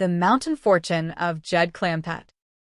The Mountain Fortune of Jed Clampett.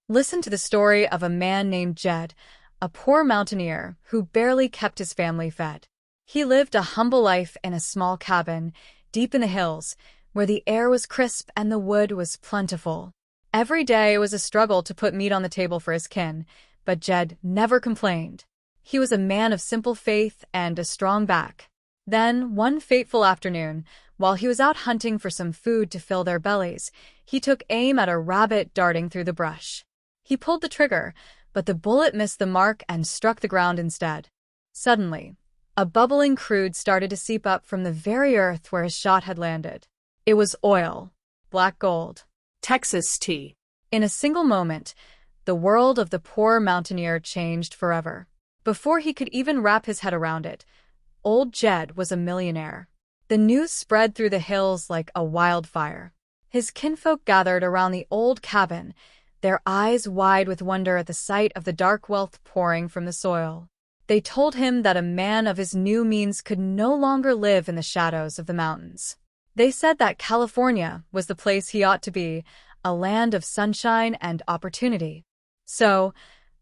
Listen to the story of a man named Jed, a poor mountaineer who barely kept his family fed. He lived a humble life in a small cabin, deep in the hills, where the air was crisp and the wood was plentiful. Every day was a struggle to put meat on the table for his kin, but Jed never complained. He was a man of simple faith and a strong back. Then, one fateful afternoon, while he was out hunting for some food to fill their bellies, he took aim at a rabbit darting through the brush. He pulled the trigger, but the bullet missed the mark and struck the ground instead. Suddenly, a bubbling crude started to seep up from the very earth where his shot had landed. It was oil, black gold, Texas tea. In a single moment, the world of the poor mountaineer changed forever. Before he could even wrap his head around it, old Jed was a millionaire. The news spread through the hills like a wildfire. His kinfolk gathered around the old cabin, their eyes wide with wonder at the sight of the dark wealth pouring from the soil. They told him that a man of his new means could no longer live in the shadows of the mountains. They said that California was the place he ought to be, a land of sunshine and opportunity. So,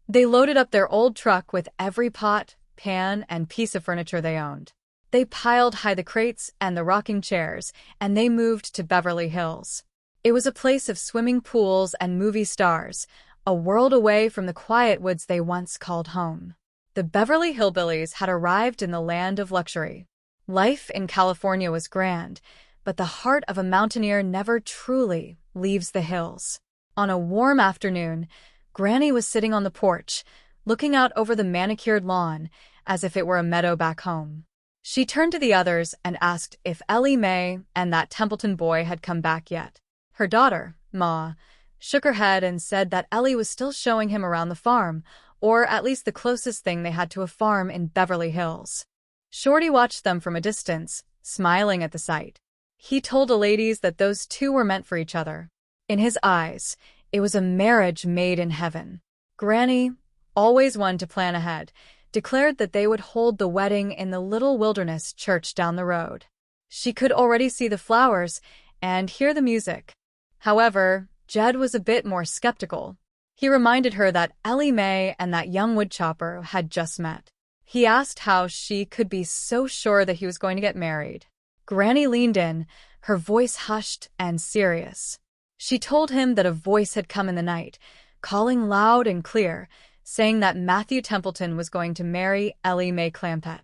they loaded up their old truck with every pot, pan, and piece of furniture they owned. They piled high the crates and the rocking chairs, and they moved to Beverly Hills. It was a place of swimming pools and movie stars, a world away from the quiet woods they once called home. The Beverly Hillbillies had arrived in the land of luxury. Life in California was grand, but the heart of a mountaineer never truly leaves the hills. On a warm afternoon, Granny was sitting on the porch, looking out over the manicured lawn, as if it were a meadow back home. She turned to the others and asked if Ellie Mae and that Templeton boy had come back yet. Her daughter, Ma, shook her head and said that Ellie was still showing him around the farm, or at least the closest thing they had to a farm in Beverly Hills. Shorty watched them from a distance, smiling at the sight. He told the ladies that those two were meant for each other. In his eyes, it was a marriage made in heaven. Granny, always one to plan ahead, declared that they would hold the wedding in the little wilderness church down the road. She could already see the flowers and hear the music. However, Jed was a bit more skeptical. He reminded her that Ellie Mae and that young woodchopper had just met. He asked how she could be so sure that he was going to get married. Granny leaned in, her voice hushed and serious. She told him that a voice had come in the night, calling loud and clear, saying that Matthew Templeton was going to marry Ellie Mae Clampett.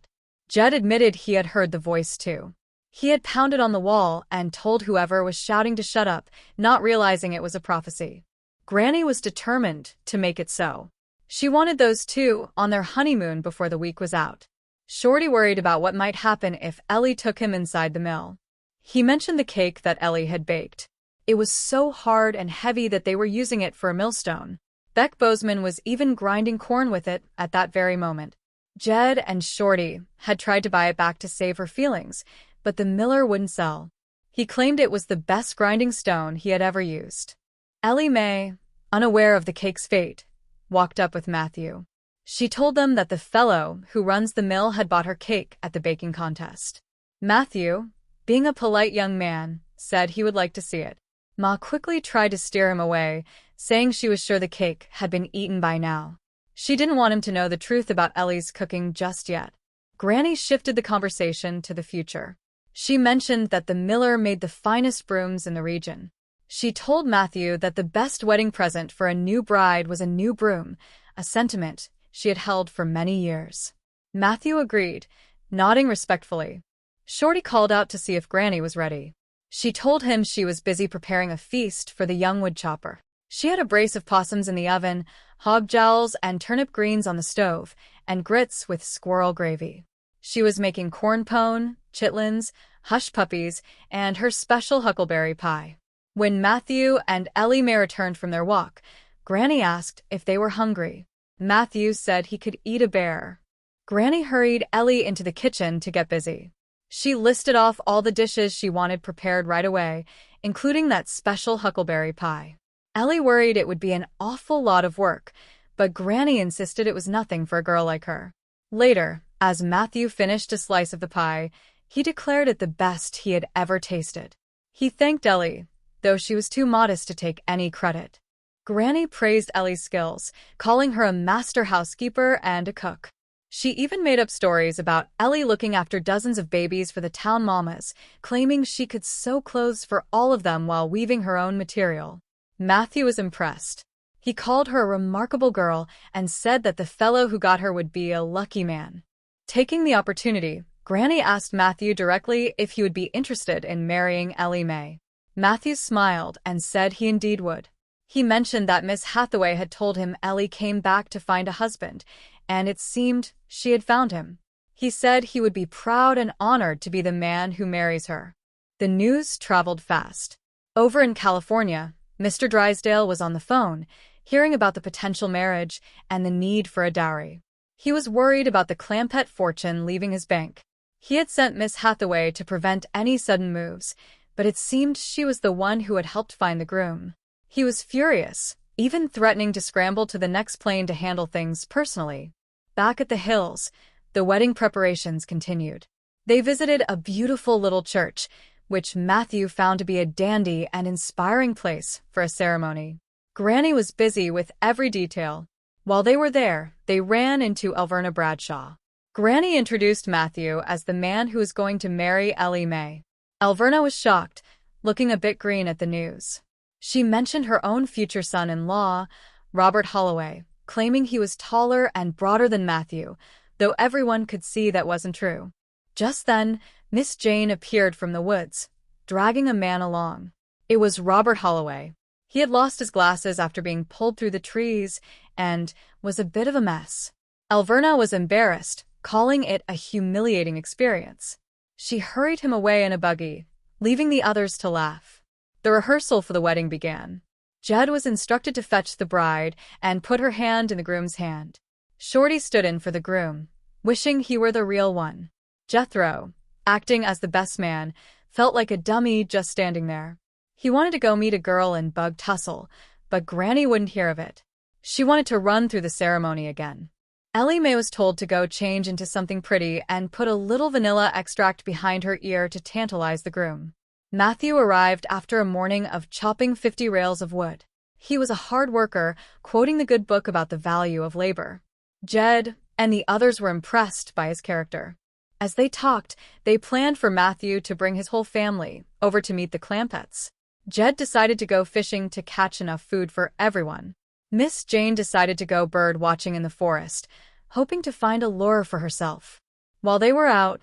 Jed admitted he had heard the voice too. He had pounded on the wall and told whoever was shouting to shut up, not realizing it was a prophecy. Granny was determined to make it so. She wanted those two on their honeymoon before the week was out. Shorty worried about what might happen if Ellie took him inside the mill. He mentioned the cake that Ellie had baked. It was so hard and heavy that they were using it for a millstone. Beck Bozeman was even grinding corn with it at that very moment. Jed and Shorty had tried to buy it back to save her feelings, but the miller wouldn't sell. He claimed it was the best grinding stone he had ever used. Ellie Mae, unaware of the cake's fate, walked up with Matthew. She told them that the fellow who runs the mill had bought her cake at the baking contest. Matthew, being a polite young man, said he would like to see it. Ma quickly tried to steer him away, saying she was sure the cake had been eaten by now. She didn't want him to know the truth about Ellie's cooking just yet. Granny shifted the conversation to the future. She mentioned that the miller made the finest brooms in the region. She told Matthew that the best wedding present for a new bride was a new broom, a sentiment she had held for many years. Matthew agreed, nodding respectfully. Shorty called out to see if Granny was ready. She told him she was busy preparing a feast for the young woodchopper. She had a brace of possums in the oven, hog jowls and turnip greens on the stove, and grits with squirrel gravy. She was making corn pone, chitlins, hush puppies, and her special huckleberry pie. When Matthew and Ellie Mae returned from their walk, Granny asked if they were hungry. Matthew said he could eat a bear. Granny hurried Ellie into the kitchen to get busy. She listed off all the dishes she wanted prepared right away, including that special huckleberry pie. Ellie worried it would be an awful lot of work, but Granny insisted it was nothing for a girl like her. Later, as Matthew finished a slice of the pie, he declared it the best he had ever tasted. He thanked Ellie, though she was too modest to take any credit. Granny praised Ellie's skills, calling her a master housekeeper and a cook. She even made up stories about Ellie looking after dozens of babies for the town mamas, claiming she could sew clothes for all of them while weaving her own material. Matthew was impressed. He called her a remarkable girl and said that the fellow who got her would be a lucky man. Taking the opportunity, Granny asked Matthew directly if he would be interested in marrying Ellie Mae. Matthew smiled and said he indeed would. He mentioned that Miss Hathaway had told him Ellie came back to find a husband, and it seemed she had found him. He said he would be proud and honored to be the man who marries her. The news traveled fast. Over in California, Mr. Drysdale was on the phone, hearing about the potential marriage and the need for a dowry. He was worried about the Clampett fortune leaving his bank. He had sent Miss Hathaway to prevent any sudden moves, but it seemed she was the one who had helped find the groom. He was furious, even threatening to scramble to the next plane to handle things personally. Back at the hills, the wedding preparations continued. They visited a beautiful little church, which Matthew found to be a dandy and inspiring place for a ceremony. Granny was busy with every detail. While they were there, they ran into Alverna Bradshaw. Granny introduced Matthew as the man who was going to marry Ellie Mae. Alverna was shocked, looking a bit green at the news. She mentioned her own future son-in-law, Robert Holloway, claiming he was taller and broader than Matthew, though everyone could see that wasn't true. Just then, Miss Jane appeared from the woods, dragging a man along. It was Robert Holloway. He had lost his glasses after being pulled through the trees and was a bit of a mess. Alverna was embarrassed, calling it a humiliating experience. She hurried him away in a buggy, leaving the others to laugh. The rehearsal for the wedding began. Jed was instructed to fetch the bride and put her hand in the groom's hand. Shorty stood in for the groom, wishing he were the real one. Jethro, acting as the best man, felt like a dummy just standing there. He wanted to go meet a girl and bug tussle, but Granny wouldn't hear of it. She wanted to run through the ceremony again. Ellie Mae was told to go change into something pretty and put a little vanilla extract behind her ear to tantalize the groom. Matthew arrived after a morning of chopping 50 rails of wood. He was a hard worker, quoting the good book about the value of labor. Jed and the others were impressed by his character. As they talked, they planned for Matthew to bring his whole family over to meet the Clampetts. Jed decided to go fishing to catch enough food for everyone. Miss Jane decided to go bird watching in the forest, hoping to find a lure for herself. While they were out,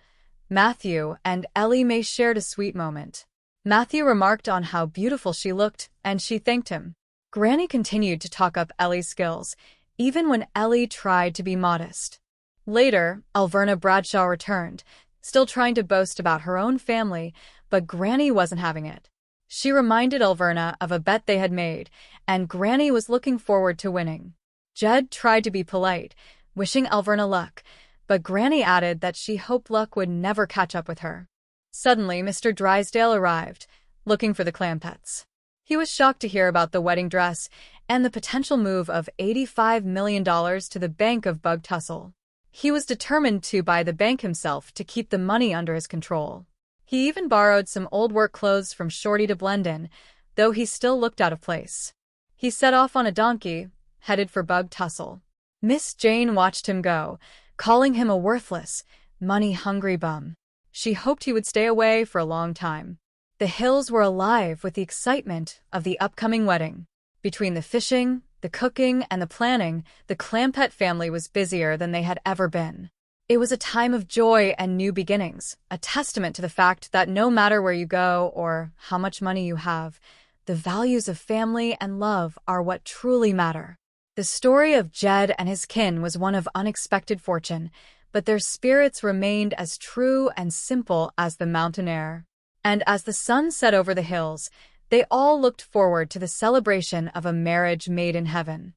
Matthew and Ellie Mae shared a sweet moment. Matthew remarked on how beautiful she looked, and she thanked him. Granny continued to talk up Ellie's skills, even when Ellie tried to be modest. Later, Alverna Bradshaw returned, still trying to boast about her own family, but Granny wasn't having it. She reminded Alverna of a bet they had made, and Granny was looking forward to winning. Jed tried to be polite, wishing Alverna luck, but Granny added that she hoped luck would never catch up with her. Suddenly, Mr. Drysdale arrived, looking for the Clampetts. He was shocked to hear about the wedding dress and the potential move of $85 million to the bank of Bug Tussle. He was determined to buy the bank himself to keep the money under his control. He even borrowed some old work clothes from Shorty to blend in, though he still looked out of place. He set off on a donkey, headed for Bug Tussle. Miss Jane watched him go, calling him a worthless, money-hungry bum. She hoped he would stay away for a long time. The hills were alive with the excitement of the upcoming wedding. Between the fishing, the cooking, and the planning, the Clampett family was busier than they had ever been. It was a time of joy and new beginnings, a testament to the fact that no matter where you go or how much money you have, the values of family and love are what truly matter. The story of Jed and his kin was one of unexpected fortune, but their spirits remained as true and simple as the Mountaineer. And as the sun set over the hills, they all looked forward to the celebration of a marriage made in heaven.